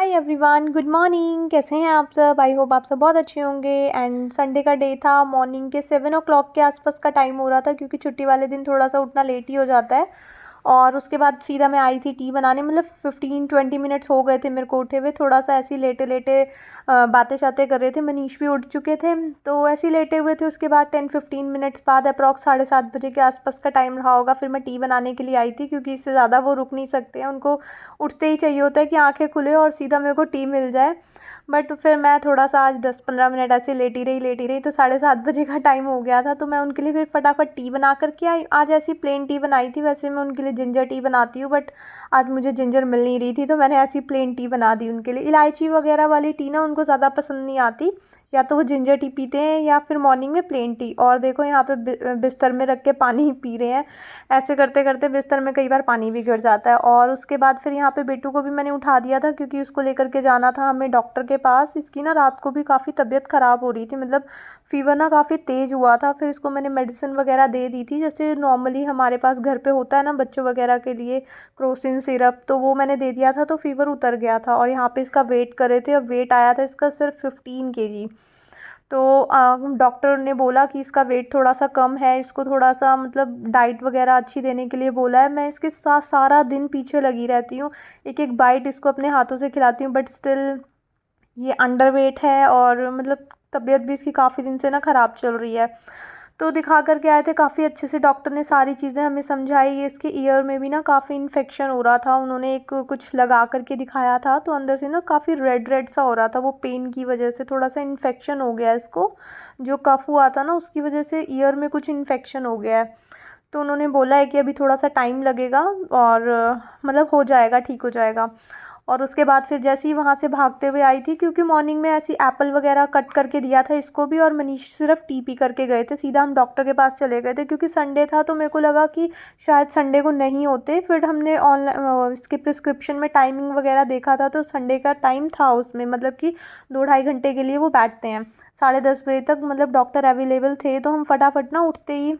Hi everyone, good morning. कैसे हैं आप सब? आई होप आप सब बहुत अच्छे होंगे। एंड संडे का डे था। मॉर्निंग के 7 o'clock के आसपास का टाइम हो रहा था, क्योंकि छुट्टी वाले दिन थोड़ा सा उठना लेट ही हो जाता है। और उसके बाद सीधा मैं आई थी टी बनाने। मतलब 15-20 मिनट्स हो गए थे मेरे को उठे हुए। थोड़ा सा ऐसे ही लेटे लेटे बातें शातें कर रहे थे। मनीष भी उठ चुके थे, तो ऐसे ही लेटे हुए थे। उसके बाद 10-15 मिनट्स बाद अप्रॉक्स 7:30 बजे के आसपास का टाइम रहा होगा, फिर मैं टी बनाने के लिए आई थी, क्योंकि इससे ज़्यादा वो रुक नहीं सकते हैं। उनको उठते ही चाहिए होता है कि आंखें खुले और सीधा मेरे को टी मिल जाए। बट फिर मैं थोड़ा सा आज 10-15 मिनट ऐसे लेटी रही, तो 7:30 बजे का टाइम हो गया था। तो मैं उनके लिए फिर फटाफट टी बना करके आई। आज ऐसी प्लेन टी बनाई थी। वैसे मैं उनके लिए जिंजर टी बनाती हूँ, बट आज मुझे जिंजर मिल नहीं रही थी, तो मैंने ऐसी प्लेन टी बना दी उनके लिए। इलायची वगैरह वाली टी ना उनको ज़्यादा पसंद नहीं आती। या तो वो जिंजर टी पीते हैं या फिर मॉर्निंग में प्लेन टी। और देखो यहाँ पे बिस्तर में रख के पानी ही पी रहे हैं। ऐसे करते करते बिस्तर में कई बार पानी भी गिर जाता है। और उसके बाद फिर यहाँ पे बेटू को भी मैंने उठा दिया था, क्योंकि उसको लेकर के जाना था हमें डॉक्टर के पास। इसकी ना रात को भी काफ़ी तबीयत ख़राब हो रही थी, मतलब फ़ीवर ना काफ़ी तेज़ हुआ था। फिर इसको मैंने मेडिसिन वगैरह दे दी थी, जैसे नॉर्मली हमारे पास घर पे होता है ना बच्चों वगैरह के लिए, क्रोसिन सिरप। तो वो मैंने दे दिया था, तो फ़ीवर उतर गया था। और यहाँ पे इसका वेट कर रहे थे, और वेट आया था इसका सिर्फ 15 kg। तो डॉक्टर ने बोला कि इसका वेट थोड़ा सा कम है, इसको थोड़ा सा मतलब डाइट वगैरह अच्छी देने के लिए बोला है। मैं इसके साथ सारा दिन पीछे लगी रहती हूँ, एक एक बाइट इसको अपने हाथों से खिलाती हूँ, बट स्टिल ये अंडर वेट है। और मतलब तबीयत भी इसकी काफ़ी दिन से ना ख़राब चल रही है। तो दिखा कर के आए थे, काफ़ी अच्छे से डॉक्टर ने सारी चीज़ें हमें समझाई। ये इसके ईयर में भी ना काफ़ी इन्फेक्शन हो रहा था। उन्होंने एक कुछ लगा करके दिखाया था, तो अंदर से ना काफ़ी रेड रेड सा हो रहा था। वो पेन की वजह से थोड़ा सा इन्फेक्शन हो गया है इसको। जो कफ हुआ था ना, उसकी वजह से ईयर में कुछ इन्फेक्शन हो गया है। तो उन्होंने बोला है कि अभी थोड़ा सा टाइम लगेगा, और मतलब हो जाएगा, ठीक हो जाएगा। और उसके बाद फिर जैसे ही वहाँ से भागते हुए आई थी, क्योंकि मॉर्निंग में ऐसी एप्पल वगैरह कट करके दिया था इसको भी, और मनीष सिर्फ टी पी करके गए थे। सीधा हम डॉक्टर के पास चले गए थे, क्योंकि संडे था, तो मेरे को लगा कि शायद संडे को नहीं होते। फिर हमने ऑनलाइन इसके प्रिस्क्रिप्शन में टाइमिंग वगैरह देखा था, तो संडे का टाइम था उसमें, मतलब कि 2-2.5 घंटे के लिए वो बैठते हैं। 10:30 बजे तक मतलब डॉक्टर अवेलेबल थे। तो हम फटाफट ना उठते ही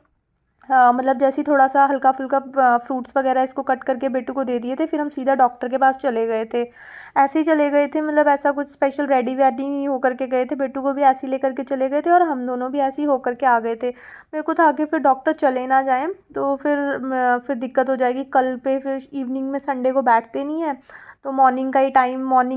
मतलब जैसे ही थोड़ा सा हल्का फुल्का फ्रूट्स वगैरह इसको कट करके बेटू को दे दिए थे, फिर हम सीधा डॉक्टर के पास चले गए थे। ऐसे ही चले गए थे, मतलब ऐसा कुछ स्पेशल रेडी वेडी नहीं होकर के गए थे। बेटू को भी ऐसे ही लेकर के चले गए थे, और हम दोनों भी ऐसे ही होकर के आ गए थे। मेरे को था कि फिर डॉक्टर चले ना जाएं, तो फिर दिक्कत हो जाएगी कल पे। फिर इवनिंग में संडे को बैठते नहीं है, तो मॉर्निंग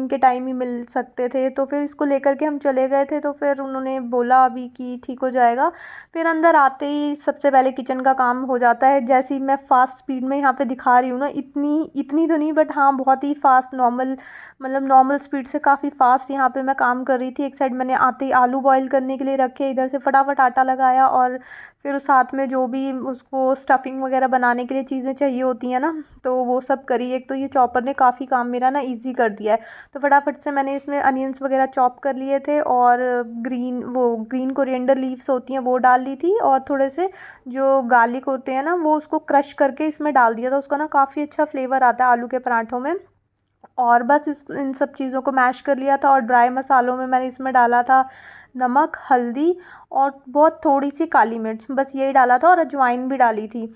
के टाइम ही मिल सकते थे। तो फिर इसको लेकर के हम चले गए थे। तो फिर उन्होंने बोला अभी कि ठीक हो जाएगा। फिर अंदर आते ही सबसे पहले किचन का काम हो जाता है। जैसे ही मैं फ़ास्ट स्पीड में यहाँ पे दिखा रही हूँ ना, इतनी इतनी तो नहीं, बट हाँ बहुत ही फास्ट, नॉर्मल मतलब नॉर्मल स्पीड से काफ़ी फास्ट यहाँ पे मैं काम कर रही थी। एक साइड मैंने आते ही आलू बॉईल करने के लिए रखे, इधर से फटाफट आटा लगाया, और फिर उस साथ में जो भी उसको स्टफिंग वगैरह बनाने के लिए चीज़ें चाहिए होती हैं ना, तो वो सब करी। एक तो ये चॉपर ने काफ़ी काम मेरा ना ईजी कर दिया है। तो फटाफट से मैंने इसमें अनियंस वगैरह चॉप कर लिए थे, और ग्रीन कोरिएंडर लीव्स होती हैं वो डाल ली थी, और थोड़े से जो गार्लिक होते हैं ना, वो उसको क्रश करके इसमें डाल दिया था। उसका ना काफ़ी अच्छा फ्लेवर आता है आलू के पराठों में। और बस इन सब चीज़ों को मैश कर लिया था। और ड्राई मसालों में मैंने इसमें डाला था नमक, हल्दी, और बहुत थोड़ी सी काली मिर्च, बस यही डाला था। और अजवाइन भी डाली थी।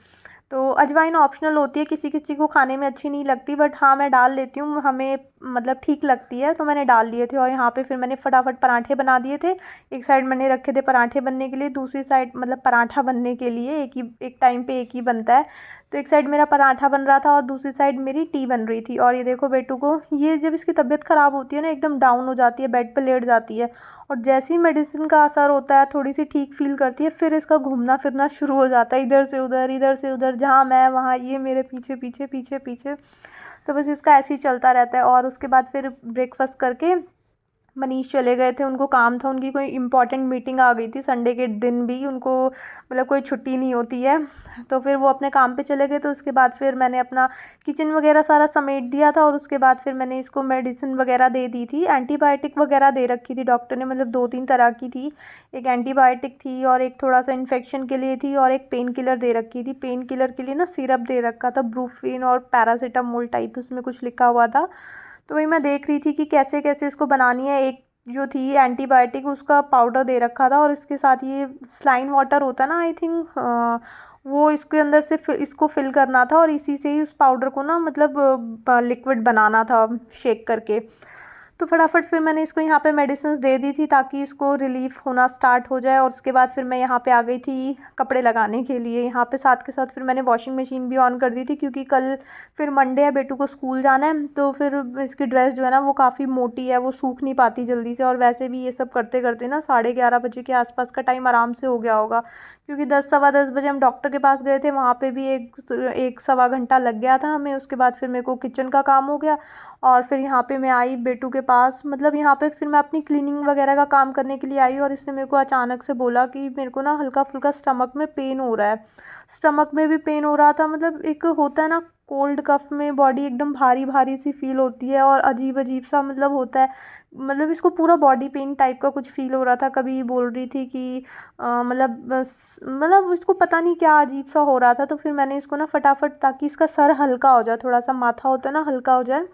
तो अजवाइन ऑप्शनल होती है, किसी किसी को खाने में अच्छी नहीं लगती, बट हाँ मैं डाल लेती हूँ, हमें मतलब ठीक लगती है, तो मैंने डाल लिए थे। और यहाँ पे फिर मैंने फटाफट पराठे बना दिए थे। एक साइड मैंने रखे थे पराठे बनने के लिए, दूसरी साइड मतलब पराठा बनने के लिए एक टाइम पे एक ही बनता है। तो एक साइड मेरा पराठा बन रहा था, और दूसरी साइड मेरी टी बन रही थी। और ये देखो बेटू को, ये जब इसकी तबीयत ख़राब होती है ना, एकदम डाउन हो जाती है, बेड पर लेट जाती है। और जैसे ही मेडिसिन का असर होता है, थोड़ी सी ठीक फील करती है, फिर इसका घूमना फिरना शुरू हो जाता है, इधर से उधर, जहाँ मैं वहाँ ये, मेरे पीछे पीछे पीछे पीछे। तो बस इसका ऐसे ही चलता रहता है। और उसके बाद फिर ब्रेकफास्ट करके मनीष चले गए थे, उनको काम था, उनकी कोई इंपॉर्टेंट मीटिंग आ गई थी। संडे के दिन भी उनको मतलब कोई छुट्टी नहीं होती है। तो फिर वो अपने काम पे चले गए। तो उसके बाद फिर मैंने अपना किचन वगैरह सारा समेट दिया था, और उसके बाद फिर मैंने इसको मेडिसिन वगैरह दे दी थी। एंटीबायोटिक वगैरह दे रखी थी डॉक्टर ने, मतलब 2-3 तरह की थी। एक एंटीबायोटिक थी, और एक थोड़ा सा इन्फेक्शन के लिए थी, और एक पेन किलर दे रखी थी। पेन किलर के लिए ना सिरप दे रखा था, ब्रूफिन और पैरासीटामोल टाइप, उसमें कुछ लिखा हुआ था। तो वही मैं देख रही थी कि कैसे कैसे इसको बनानी है। एक जो थी एंटीबायोटिक, उसका पाउडर दे रखा था, और इसके साथ ये स्लाइन वाटर होता है ना, आई थिंक वो इसके अंदर से इसको फिल करना था, और इसी से ही उस पाउडर को ना मतलब लिक्विड बनाना था शेक करके। तो फटाफट फिर मैंने इसको यहाँ पे मेडिसिन दे दी थी ताकि इसको रिलीफ होना स्टार्ट हो जाए। और उसके बाद फिर मैं यहाँ पे आ गई थी कपड़े लगाने के लिए। यहाँ पे साथ के साथ फिर मैंने वॉशिंग मशीन भी ऑन कर दी थी क्योंकि कल फिर मंडे है, बेटू को स्कूल जाना है। तो फिर इसकी ड्रेस जो है ना वो काफ़ी मोटी है, वो सूख नहीं पाती जल्दी से। और वैसे भी ये सब करते करते ना 11:30 बजे के आसपास का टाइम आराम से हो गया होगा, क्योंकि 10 सवा 10 बजे हम डॉक्टर के पास गए थे। वहाँ पे भी एक सवा घंटा लग गया था हमें। उसके बाद फिर मेरे को किचन का काम हो गया और फिर यहाँ पे मैं आई बेटू के पास, मतलब यहाँ पे फिर मैं अपनी क्लीनिंग वगैरह का काम करने के लिए आई। और इसने मेरे को अचानक से बोला कि मेरे को ना हल्का फुल्का स्टमक में पेन हो रहा है। स्टमक में भी पेन हो रहा था, मतलब एक होता है ना कोल्ड कफ में बॉडी एकदम भारी भारी सी फील होती है और अजीब अजीब सा मतलब होता है। मतलब इसको पूरा बॉडी पेन टाइप का कुछ फील हो रहा था। कभी बोल रही थी कि मतलब बस मतलब इसको पता नहीं क्या अजीब सा हो रहा था। तो फिर मैंने इसको ना फटाफट, ताकि इसका सर हल्का हो जाए, थोड़ा सा माथा होता है ना हल्का हो जाए,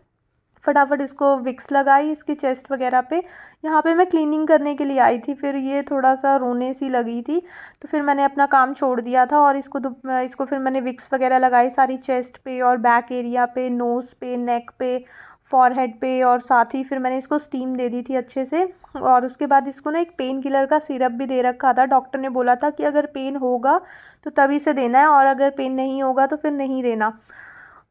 फटाफट इसको विक्स लगाई इसकी चेस्ट वगैरह पे। यहाँ पे मैं क्लीनिंग करने के लिए आई थी, फिर ये थोड़ा सा रोने सी लगी थी। तो फिर मैंने अपना काम छोड़ दिया था और इसको फिर मैंने विक्स वगैरह लगाई सारी चेस्ट पे और बैक एरिया पे, नोज़ पे, नेक पे, फॉरहेड पे। और साथ ही फिर मैंने इसको स्टीम दे दी थी अच्छे से। और उसके बाद इसको ना एक पेन किलर का सिरप भी दे रखा था। डॉक्टर ने बोला था कि अगर पेन होगा तो तभी से देना है और अगर पेन नहीं होगा तो फिर नहीं देना।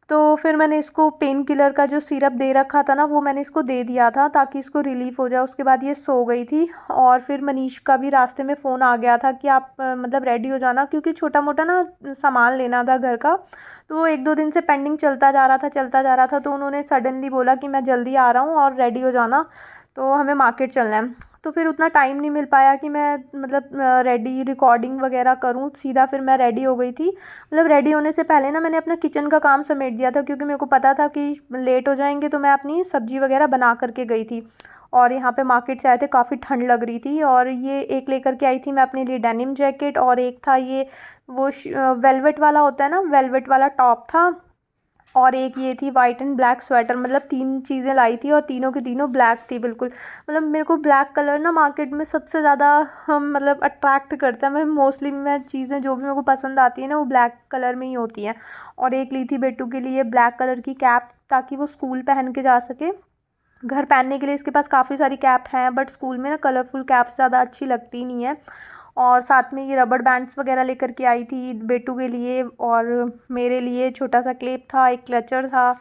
तो फिर मैंने इसको पेन किलर का जो सिरप दे रखा था ना वो मैंने इसको दे दिया था ताकि इसको रिलीफ़ हो जाए। उसके बाद ये सो गई थी। और फिर मनीष का भी रास्ते में फ़ोन आ गया था कि आप मतलब रेडी हो जाना, क्योंकि छोटा मोटा ना सामान लेना था घर का। तो वो 1-2 दिन से पेंडिंग चलता जा रहा था चलता जा रहा था। तो उन्होंने सडनली बोला कि मैं जल्दी आ रहा हूँ और रेडी हो जाना, तो हमें मार्केट चलना है। तो फिर उतना टाइम नहीं मिल पाया कि मैं मतलब रेडी रिकॉर्डिंग वगैरह करूँ। सीधा फिर मैं रेडी हो गई थी। मतलब रेडी होने से पहले ना मैंने अपना किचन का काम समेट दिया था, क्योंकि मेरे को पता था कि लेट हो जाएंगे। तो मैं अपनी सब्जी वगैरह बना करके गई थी। और यहाँ पे मार्केट से आए थे, काफ़ी ठंड लग रही थी। और ये एक लेकर के आई थी मैं अपने लिए डेनिम जैकेट, और एक था ये वो वेलवेट वाला होता है ना, वेलवेट वाला टॉप था। और एक ये थी वाइट एंड ब्लैक स्वेटर। मतलब 3 चीज़ें लाई थी और तीनों की तीनों ब्लैक थी बिल्कुल। मतलब मेरे को ब्लैक कलर ना मार्केट में सबसे ज़्यादा हम मतलब अट्रैक्ट करता है। मैं चीज़ें जो भी मेरे को पसंद आती है ना वो ब्लैक कलर में ही होती हैं। और एक ली थी बेटू के लिए ब्लैक कलर की कैप, ताकि वो स्कूल पहन के जा सके। घर पहनने के लिए इसके पास काफ़ी सारी कैप हैं, बट स्कूल में ना कलरफुल कैप ज़्यादा अच्छी लगती नहीं है। और साथ में ये रबड़ बैंड्स वगैरह लेकर के आई थी बेटू के लिए। और मेरे लिए छोटा सा क्लिप था, एक क्लचर था,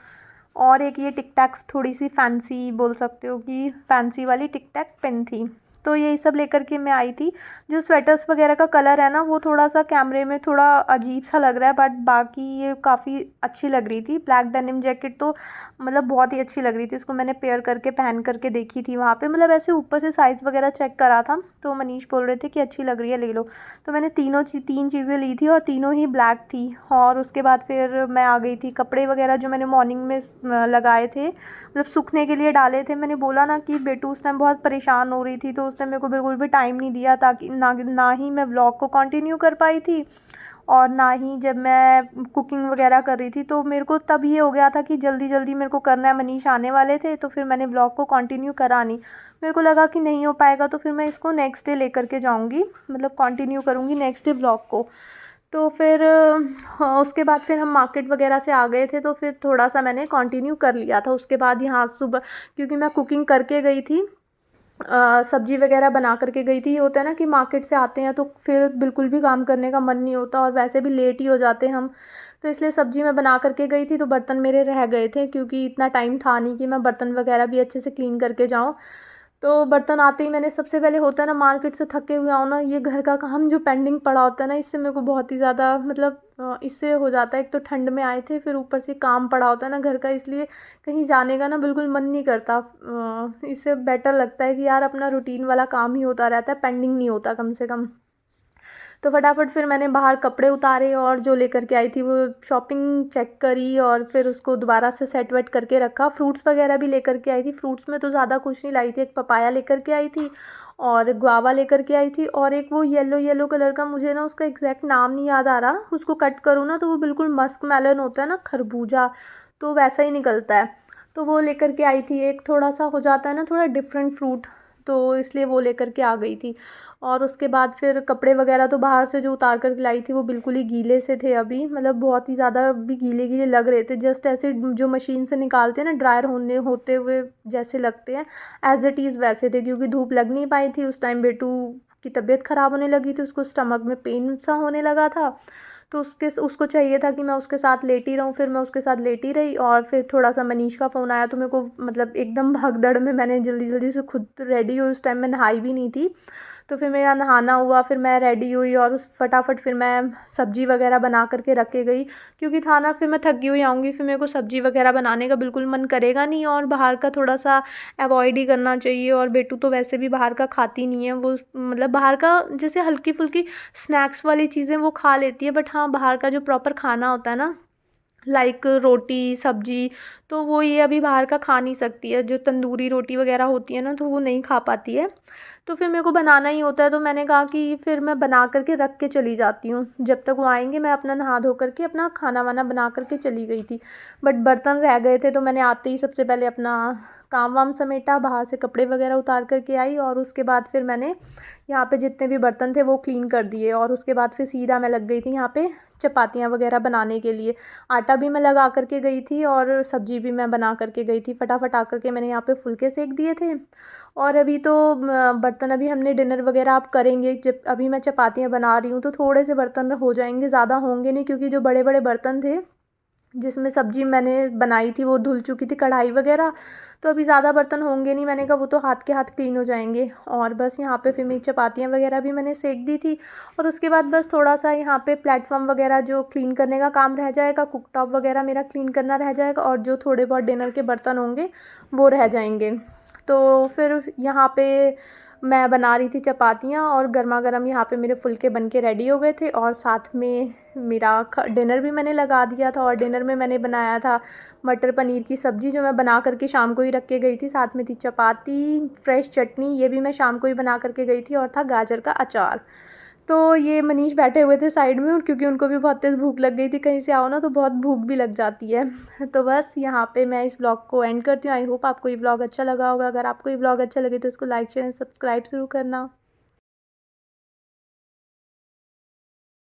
और एक ये टिक टैक, थोड़ी सी फैंसी बोल सकते हो कि फैंसी वाली टिक टैक पेन थी। तो यही सब लेकर के मैं आई थी। जो स्वेटर्स वगैरह का कलर है ना वो थोड़ा सा कैमरे में थोड़ा अजीब सा लग रहा है, बट बाकी ये काफ़ी अच्छी लग रही थी। ब्लैक डेनिम जैकेट तो मतलब बहुत ही अच्छी लग रही थी। इसको मैंने पेयर करके पहन करके देखी थी वहाँ पे, मतलब ऐसे ऊपर से साइज़ वगैरह चेक करा था। तो मनीष बोल रहे थे कि अच्छी लग रही है, ले लो। तो मैंने तीन चीज़ें ली थी और तीनों ही ब्लैक थी। और उसके बाद फिर मैं आ गई थी। कपड़े वगैरह जो मैंने मॉर्निंग में लगाए थे, मतलब सूखने के लिए डाले थे, मैंने बोला ना कि बेटू उस टाइम बहुत परेशान हो रही थी, तो उसने मेरे को बिल्कुल भी टाइम नहीं दिया, ताकि ना ही मैं व्लॉग को कंटिन्यू कर पाई थी और ना ही जब मैं कुकिंग वगैरह कर रही थी। तो मेरे को तब ये हो गया था कि जल्दी जल्दी मेरे को करना है, मनीष आने वाले थे। तो फिर मैंने व्लॉग को कंटिन्यू करा नहीं। मेरे को लगा कि नहीं हो पाएगा, तो फिर मैं इसको नेक्स्ट डे लेकर के जाऊँगी, मतलब कंटिन्यू करूँगी नेक्स्ट डे व्लॉग को। तो फिर हाँ, उसके बाद फिर हम मार्केट वगैरह से आ गए थे, तो फिर थोड़ा सा मैंने कंटिन्यू कर लिया था। उसके बाद यहाँ सुबह, क्योंकि मैं कुकिंग करके गई थी, सब्जी वगैरह बना करके गई थी। ये होता है ना कि मार्केट से आते हैं तो फिर बिल्कुल भी काम करने का मन नहीं होता, और वैसे भी लेट ही हो जाते हैं हम। तो इसलिए सब्जी मैं बना करके गई थी, तो बर्तन मेरे रह गए थे, क्योंकि इतना टाइम था नहीं कि मैं बर्तन वगैरह भी अच्छे से क्लीन करके जाऊँ। तो बर्तन आते ही मैंने सबसे पहले, होता है ना मार्केट से थके हुए आओ ना, ये घर का काम जो पेंडिंग पड़ा होता है ना, इससे मेरे को बहुत ही ज़्यादा मतलब इससे हो जाता है। एक तो ठंड में आए थे, फिर ऊपर से काम पड़ा होता है ना घर का, इसलिए कहीं जाने का ना बिल्कुल मन नहीं करता। इससे बेटर लगता है कि यार अपना रूटीन वाला काम ही होता रहता है, पेंडिंग नहीं होता कम से कम। तो फटाफट फिर मैंने बाहर कपड़े उतारे और जो लेकर के आई थी वो शॉपिंग चेक करी, और फिर उसको दोबारा से सेट वेट करके रखा। फ्रूट्स वगैरह भी लेकर के आई थी। फ्रूट्स में तो ज़्यादा कुछ नहीं लाई थी, एक पपाया लेकर के आई थी और गुआवा लेकर के आई थी, और एक वो येलो येलो कलर का, मुझे ना उसका एग्जैक्ट नाम नहीं याद आ रहा, उसको कट करूँ ना तो वो बिल्कुल मस्क मेलन होता है ना, खरबूजा, तो वैसा ही निकलता है। तो वो लेकर के आई थी। एक थोड़ा सा हो जाता है ना थोड़ा डिफरेंट फ्रूट, तो इसलिए वो लेकर के आ गई थी। और उसके बाद फिर कपड़े वगैरह तो बाहर से जो उतार कर लाई थी वो बिल्कुल ही गीले से थे अभी, मतलब बहुत ही ज़्यादा भी गीले गीले लग रहे थे, जस्ट ऐसे जो मशीन से निकालते हैं ना ड्रायर होते हुए जैसे लगते हैं, एज इट इज़ वैसे थे। क्योंकि धूप लग नहीं पाई थी उस टाइम, बेटू की तबीयत ख़राब होने लगी थी, उसको स्टमक में पेन सा होने लगा था, तो उसको चाहिए था कि मैं उसके साथ लेटी रहूँ। फिर मैं उसके साथ लेटी रही और फिर थोड़ा सा मनीष का फ़ोन आया, तो मेरे को मतलब एकदम भगदड़ में मैंने जल्दी जल्दी से खुद रेडी हुई। उस टाइम मैं नहाई भी नहीं थी, तो फिर मेरा नहाना हुआ, फिर मैं रेडी हुई और उस फटाफट फिर मैं सब्ज़ी वगैरह बना करके रख के गई। क्योंकि था ना, फिर मैं थकी हुई आऊँगी, फिर मेरे को सब्ज़ी वगैरह बनाने का बिल्कुल मन करेगा नहीं, और बाहर का थोड़ा सा अवॉइड ही करना चाहिए। और बेटू तो वैसे भी बाहर का खाती नहीं है, वो मतलब बाहर का जैसे हल्की फुल्की स्नैक्स वाली चीज़ें वो खा लेती है, बट हाँ बाहर का जो प्रॉपर खाना होता है ना, लाइक रोटी सब्जी, तो वो ये अभी बाहर का खा नहीं सकती है। जो तंदूरी रोटी वगैरह होती है ना, तो वो नहीं खा पाती है। तो फिर मेरे को बनाना ही होता है, तो मैंने कहा कि फिर मैं बना करके रख के चली जाती हूँ, जब तक वो आएंगे मैं अपना नहा धो करके अपना खाना वाना बना करके चली गई थी। बट बर्तन रह गए थे, तो मैंने आते ही सबसे पहले अपना काम वाम समेटा, बाहर से कपड़े वगैरह उतार करके आई, और उसके बाद फिर मैंने यहाँ पे जितने भी बर्तन थे वो क्लीन कर दिए। और उसके बाद फिर सीधा मैं लग गई थी यहाँ पे चपातियाँ वगैरह बनाने के लिए। आटा भी मैं लगा करके गई थी और सब्ज़ी भी मैं बना करके गई थी। फटाफट आकर के मैंने यहाँ पे फुलके सेक दिए थे। और अभी तो बर्तन, अभी हमने डिनर वगैरह आप करेंगे, जब अभी मैं चपातियाँ बना रही हूँ तो थोड़े से बर्तन हो जाएंगे, ज़्यादा होंगे नहीं, क्योंकि जो बड़े बड़े बर्तन थे जिसमें सब्ज़ी मैंने बनाई थी वो धुल चुकी थी, कढ़ाई वगैरह, तो अभी ज़्यादा बर्तन होंगे नहीं। मैंने कहा वो तो हाथ के हाथ क्लीन हो जाएंगे। और बस यहाँ पे फिर मेरी चपातियाँ वगैरह भी मैंने सेक दी थी। और उसके बाद बस थोड़ा सा यहाँ पे प्लेटफॉर्म वगैरह जो क्लीन करने का काम रह जाएगा, कुकटॉप वगैरह मेरा क्लीन करना रह जाएगा, और जो थोड़े बहुत डिनर के बर्तन होंगे वो रह जाएंगे। तो फिर यहाँ पे मैं बना रही थी चपातियाँ, और गर्मा गर्म यहाँ पे मेरे फुलके बन के रेडी हो गए थे। और साथ में मेरा डिनर भी मैंने लगा दिया था, और डिनर में मैंने बनाया था मटर पनीर की सब्ज़ी, जो मैं बना करके शाम को ही रख के गई थी। साथ में थी चपाती, फ्रेश चटनी, ये भी मैं शाम को ही बना करके गई थी, और था गाजर का अचार। तो ये मनीष बैठे हुए थे साइड में, और क्योंकि उनको भी बहुत तेज़ भूख लग गई थी, कहीं से आओ ना तो बहुत भूख भी लग जाती है। तो बस यहाँ पे मैं इस व्लॉग को एंड करती हूँ। आई होप आपको ये व्लॉग अच्छा लगा होगा। अगर आपको ये व्लॉग अच्छा लगे तो इसको लाइक शेयर एंड सब्सक्राइब ज़रूर करना।